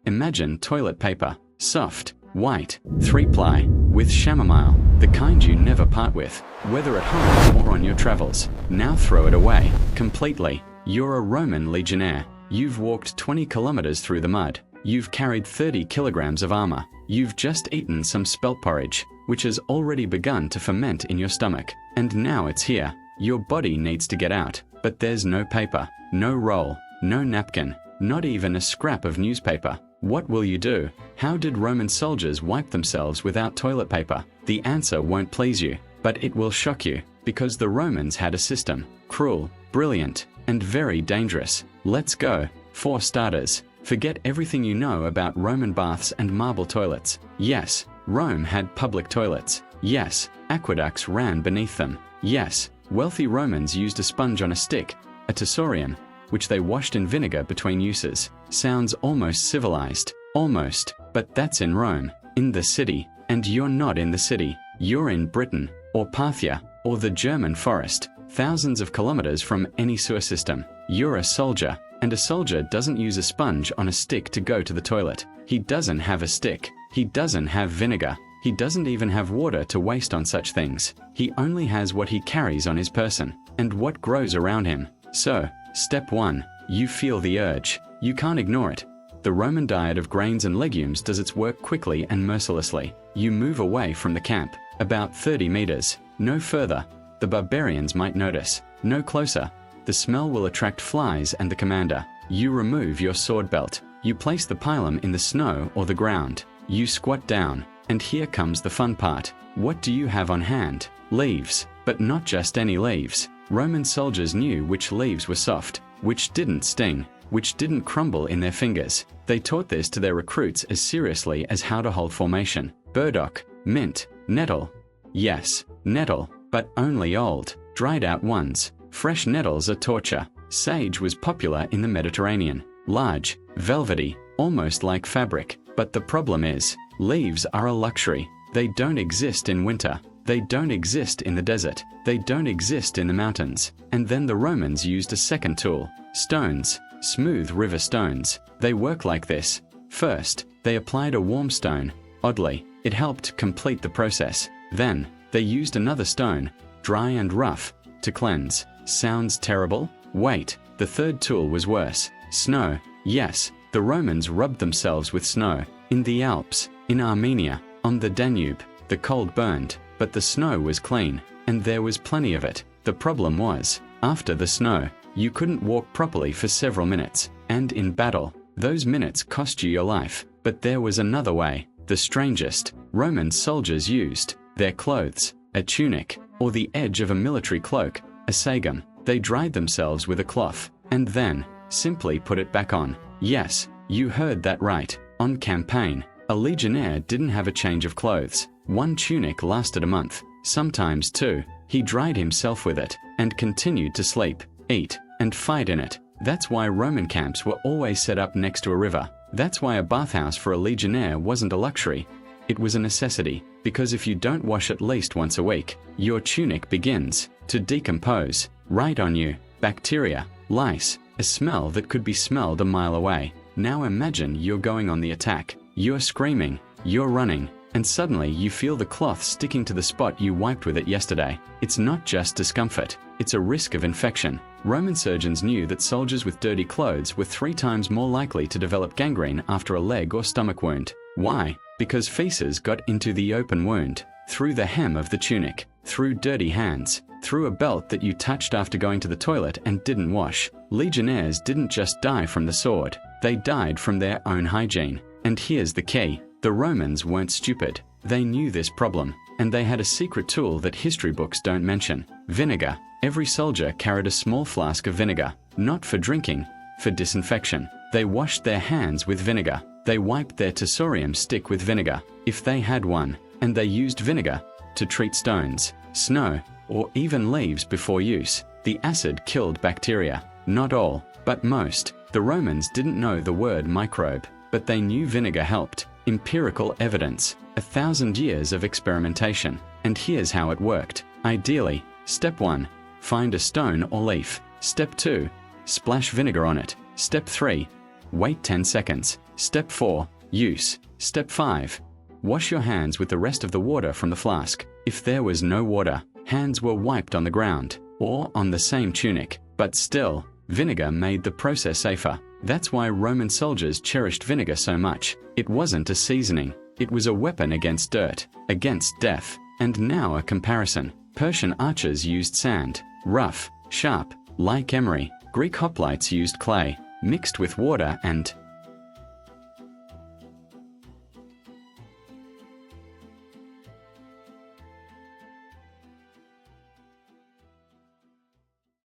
Imagine toilet paper, soft, white, 3-ply, with chamomile, the kind you never part with, whether at home or on your travels. Now throw it away, completely. You're a Roman legionnaire. You've walked 20 kilometers through the mud. You've carried 30 kilograms of armor. You've just eaten some spelt porridge, which has already begun to ferment in your stomach. And now it's here. Your body needs to get out, but there's no paper, no roll, no napkin, not even a scrap of newspaper. What will you do? How did Roman soldiers wipe themselves without toilet paper? The answer won't please you, but it will shock you, because the Romans had a system. Cruel, brilliant, and very dangerous. Let's go. For starters, forget everything you know about Roman baths and marble toilets. Yes, Rome had public toilets. Yes, aqueducts ran beneath them. Yes, wealthy Romans used a sponge on a stick, a tessorium, which they washed in vinegar between uses. Sounds almost civilized. Almost, but that's in Rome, in the city, and you're not in the city. You're in Britain, or Parthia, or the German forest, thousands of kilometers from any sewer system. You're a soldier, and a soldier doesn't use a sponge on a stick to go to the toilet. He doesn't have a stick. He doesn't have vinegar. He doesn't even have water to waste on such things. He only has what he carries on his person, and what grows around him. So, step 1, you feel the urge. You can't ignore it. The Roman diet of grains and legumes does its work quickly and mercilessly. You move away from the camp, about 30 meters, no further. The barbarians might notice. No closer. The smell will attract flies and the commander. You remove your sword belt. You place the pilum in the snow or the ground. You squat down, and here comes the fun part. What do you have on hand? Leaves, but not just any leaves. Roman soldiers knew which leaves were soft, which didn't sting, which didn't crumble in their fingers. They taught this to their recruits as seriously as how to hold formation. Burdock, mint, nettle. Yes, nettle, but only old, dried out ones. Fresh nettles are torture. Sage was popular in the Mediterranean. Large, velvety, almost like fabric. But the problem is, leaves are a luxury. They don't exist in winter. They don't exist in the desert. They don't exist in the mountains. And then the Romans used a second tool. Stones. Smooth river stones. They work like this. First, they applied a warm stone. Oddly, it helped complete the process. Then, they used another stone, dry and rough, to cleanse. Sounds terrible? Wait, the third tool was worse. Snow. Yes, the Romans rubbed themselves with snow. In the Alps, in Armenia, on the Danube, the cold burned, but the snow was clean, and there was plenty of it. The problem was, after the snow, you couldn't walk properly for several minutes, and in battle, those minutes cost you your life. But there was another way, the strangest. Roman soldiers used their clothes, a tunic, or the edge of a military cloak, a sagum. They dried themselves with a cloth, and then, simply put it back on. Yes, you heard that right. On campaign, a legionnaire didn't have a change of clothes. One tunic lasted a month, sometimes 2. He dried himself with it, and continued to sleep, eat, and fight in it. That's why Roman camps were always set up next to a river. That's why a bathhouse for a legionnaire wasn't a luxury. It was a necessity, because if you don't wash at least once a week, your tunic begins to decompose. Right on you. Bacteria, lice, a smell that could be smelled a mile away. Now imagine you're going on the attack. You're screaming, you're running, and suddenly you feel the cloth sticking to the spot you wiped with it yesterday. It's not just discomfort, it's a risk of infection. Roman surgeons knew that soldiers with dirty clothes were 3 times more likely to develop gangrene after a leg or stomach wound. Why? Because feces got into the open wound, through the hem of the tunic, through dirty hands, through a belt that you touched after going to the toilet and didn't wash. Legionnaires didn't just die from the sword, they died from their own hygiene. And here's the key. The Romans weren't stupid. They knew this problem, and they had a secret tool that history books don't mention. Vinegar. Every soldier carried a small flask of vinegar, not for drinking, for disinfection. They washed their hands with vinegar. They wiped their tessorium stick with vinegar, if they had one, and they used vinegar to treat stones, snow, or even leaves before use. The acid killed bacteria. Not all, but most. The Romans didn't know the word microbe, but they knew vinegar helped. Empirical evidence. 1,000 years of experimentation. And here's how it worked. Ideally, step 1, find a stone or leaf. Step 2, splash vinegar on it. Step 3, wait 10 seconds. Step 4. Use. Step 5. Wash your hands with the rest of the water from the flask. If there was no water, hands were wiped on the ground or on the same tunic. But still, vinegar made the process safer. That's why Roman soldiers cherished vinegar so much. It wasn't a seasoning. It was a weapon against dirt, against death. And now a comparison. Persian archers used sand, rough, sharp, like emery. Greek hoplites used clay, mixed with water and